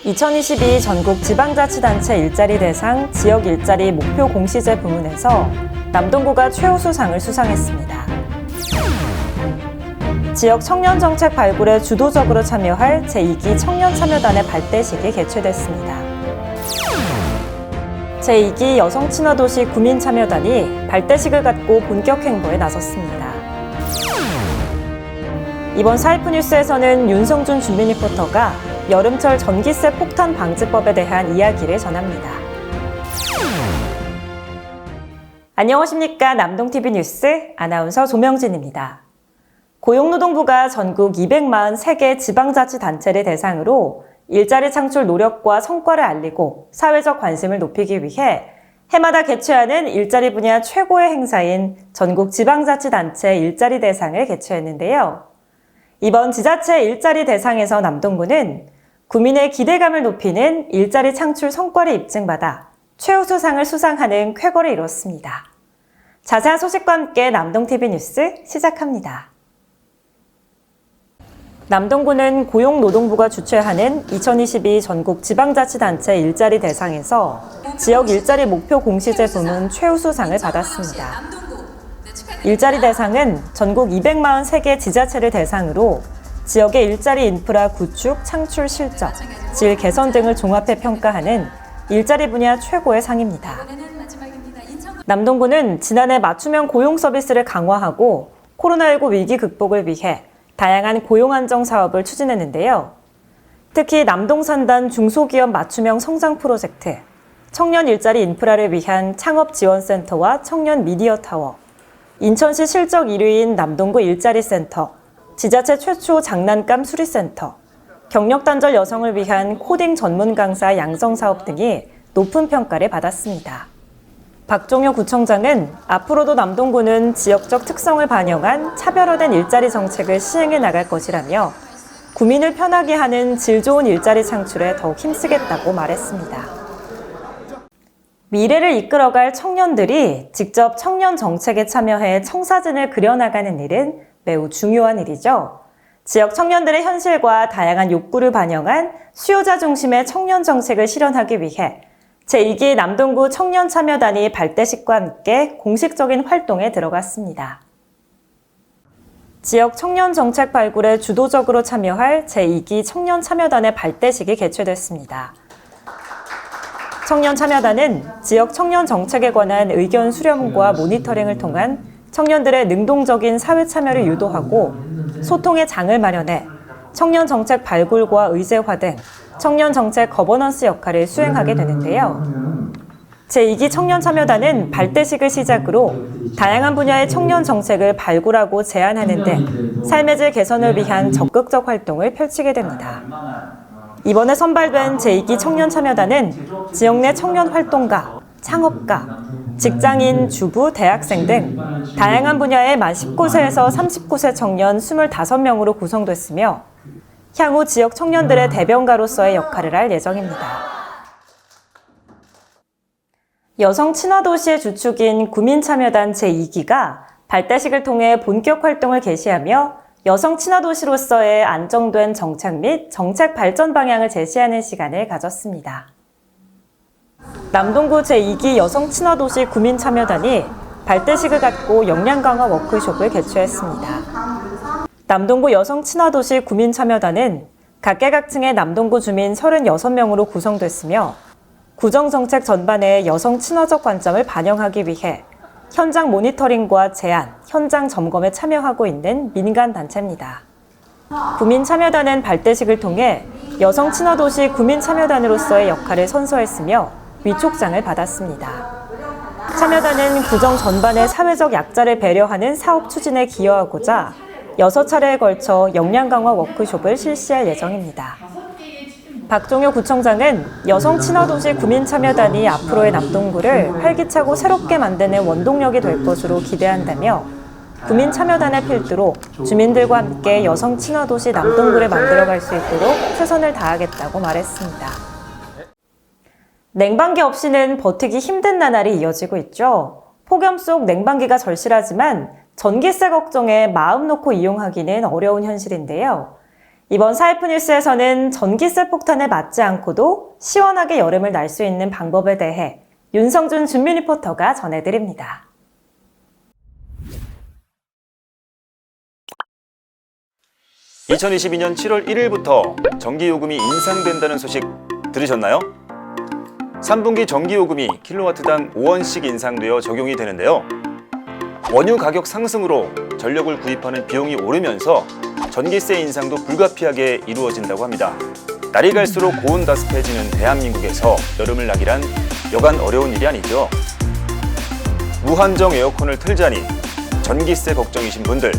(2022) 전국 지방자치단체 일자리 대상 지역 일자리 목표 공시제 부문에서 남동구가 최우수상을 수상했습니다. 지역 청년정책 발굴에 주도적으로 참여할 제2기 청년참여단의 발대식이 개최됐습니다. 제2기 여성친화도시 구민참여단이 발대식을 갖고 본격 행보에 나섰습니다. 이번 사이프 뉴스에서는 윤성준 준비 리포터가 여름철 전기세 폭탄 방지법에 대한 이야기를 전합니다. 안녕하십니까. 남동TV 뉴스 아나운서 조명진입니다. 고용노동부가 전국 243개 지방자치단체를 대상으로 일자리 창출 노력과 성과를 알리고 사회적 관심을 높이기 위해 해마다 개최하는 일자리 분야 최고의 행사인 전국 지방자치단체 일자리 대상을 개최했는데요. 이번 지자체 일자리 대상에서 남동구는 구민의 기대감을 높이는 일자리 창출 성과를 입증받아 최우수상을 수상하는 쾌거를 이뤘습니다. 자세한 소식과 함께 남동TV 뉴스 시작합니다. 남동구는 고용노동부가 주최하는 2022 전국 지방자치단체 일자리 대상에서 지역 일자리 목표 공시제 부문 최우수상을 받았습니다. 일자리 대상은 전국 243개 지자체를 대상으로 지역의 일자리 인프라 구축, 창출 실적, 질 개선 등을 종합해 평가하는 일자리 분야 최고의 상입니다. 남동구는 지난해 맞춤형 고용 서비스를 강화하고 코로나19 위기 극복을 위해 다양한 고용 안정 사업을 추진했는데요. 특히 남동산단 중소기업 맞춤형 성장 프로젝트, 청년 일자리 인프라를 위한 창업지원센터와 청년 미디어 타워, 인천시 실적 1위인 남동구 일자리센터, 지자체 최초 장난감 수리센터, 경력 단절 여성을 위한 코딩 전문 강사 양성 사업 등이 높은 평가를 받았습니다. 박종효 구청장은 앞으로도 남동구는 지역적 특성을 반영한 차별화된 일자리 정책을 시행해 나갈 것이라며 구민을 편하게 하는 질 좋은 일자리 창출에 더욱 힘쓰겠다고 말했습니다. 미래를 이끌어갈 청년들이 직접 청년 정책에 참여해 청사진을 그려나가는 일은 매우 중요한 일이죠. 지역 청년들의 현실과 다양한 욕구를 반영한 수요자 중심의 청년 정책을 실현하기 위해 제2기 남동구 청년참여단이 발대식과 함께 공식적인 활동에 들어갔습니다. 지역 청년 정책 발굴에 주도적으로 참여할 제2기 청년참여단의 발대식이 개최됐습니다. 청년참여단은 지역 청년 정책에 관한 의견 수렴과 모니터링을 통한 청년들의 능동적인 사회 참여를 유도하고 소통의 장을 마련해 청년 정책 발굴과 의제화 등 청년 정책 거버넌스 역할을 수행하게 되는데요. 제2기 청년참여단은 발대식을 시작으로 다양한 분야의 청년 정책을 발굴하고 제안하는 등 삶의 질 개선을 위한 적극적 활동을 펼치게 됩니다. 이번에 선발된 제2기 청년참여단은 지역 내 청년 활동가, 창업가, 직장인, 주부, 대학생 등 다양한 분야의 만 19세에서 39세 청년 25명으로 구성됐으며 향후 지역 청년들의 대변가로서의 역할을 할 예정입니다. 여성 친화도시의 주축인 구민참여단 제2기가 발대식을 통해 본격 활동을 개시하며 여성 친화도시로서의 안정된 정책 및 정책 발전 방향을 제시하는 시간을 가졌습니다. 남동구 제2기 여성 친화도시 구민참여단이 발대식을 갖고 역량 강화 워크숍을 개최했습니다. 남동구 여성 친화도시 구민참여단은 각계각층의 남동구 주민 36명으로 구성됐으며 구정정책 전반의 여성 친화적 관점을 반영하기 위해 현장 모니터링과 제안, 현장 점검에 참여하고 있는 민간단체입니다. 구민참여단은 발대식을 통해 여성 친화도시 구민참여단으로서의 역할을 선서했으며 위촉장을 받았습니다. 참여단은 구정 전반의 사회적 약자를 배려하는 사업 추진에 기여하고자 6차례에 걸쳐 역량 강화 워크숍을 실시할 예정입니다. 박종효 구청장은 여성 친화도시 구민참여단이 앞으로의 남동구를 활기차고 새롭게 만드는 원동력이 될 것으로 기대한다며 구민참여단의 필두로 주민들과 함께 여성 친화도시 남동구를 만들어갈 수 있도록 최선을 다하겠다고 말했습니다. 냉방기 없이는 버티기 힘든 나날이 이어지고 있죠. 폭염 속 냉방기가 절실하지만 전기세 걱정에 마음 놓고 이용하기는 어려운 현실인데요. 이번 사이프 뉴스에서는 전기세 폭탄에 맞지 않고도 시원하게 여름을 날 수 있는 방법에 대해 윤성준 준비 리포터가 전해드립니다. (2022년 7월 1일부터) 전기요금이 인상된다는 소식 들으셨나요? 3분기 전기요금이 킬로와트당 5원씩 인상되어 적용이 되는데요. 원유 가격 상승으로 전력을 구입하는 비용이 오르면서 전기세 인상도 불가피하게 이루어진다고 합니다. 날이 갈수록 고온다습해지는 대한민국에서 여름을 나기란 여간 어려운 일이 아니죠. 무한정 에어컨을 틀자니 전기세 걱정이신 분들,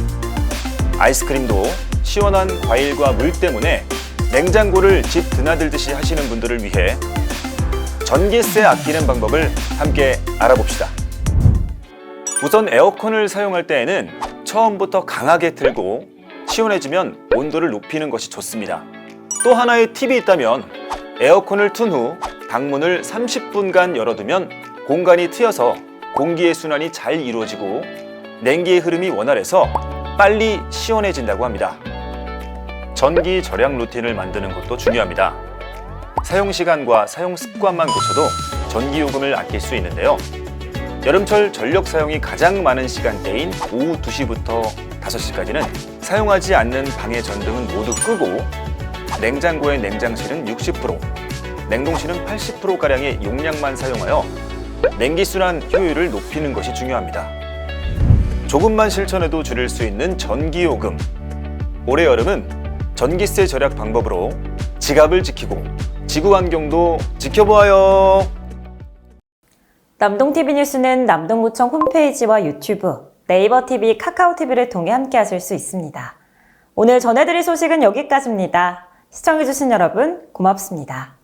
아이스크림도 시원한 과일과 물 때문에 냉장고를 집 드나들듯이 하시는 분들을 위해 전기세 아끼는 방법을 함께 알아봅시다. 우선 에어컨을 사용할 때에는 처음부터 강하게 틀고 시원해지면 온도를 높이는 것이 좋습니다. 또 하나의 팁이 있다면 에어컨을 튼 후 방문을 30분간 열어두면 공간이 트여서 공기의 순환이 잘 이루어지고 냉기의 흐름이 원활해서 빨리 시원해진다고 합니다. 전기 절약 루틴을 만드는 것도 중요합니다. 사용 시간과 사용 습관만 고쳐도 전기요금을 아낄 수 있는데요. 여름철 전력 사용이 가장 많은 시간대인 오후 2시부터 5시까지는 사용하지 않는 방의 전등은 모두 끄고 냉장고의 냉장실은 60%, 냉동실은 80%가량의 용량만 사용하여 냉기순환 효율을 높이는 것이 중요합니다. 조금만 실천해도 줄일 수 있는 전기요금. 올해 여름은 전기세 절약 방법으로 지갑을 지키고 지구환경도 지켜보아요. 남동TV 뉴스는 남동구청 홈페이지와 유튜브, 네이버TV, 카카오TV를 통해 함께 하실 수 있습니다. 오늘 전해드릴 소식은 여기까지입니다. 시청해주신 여러분 고맙습니다.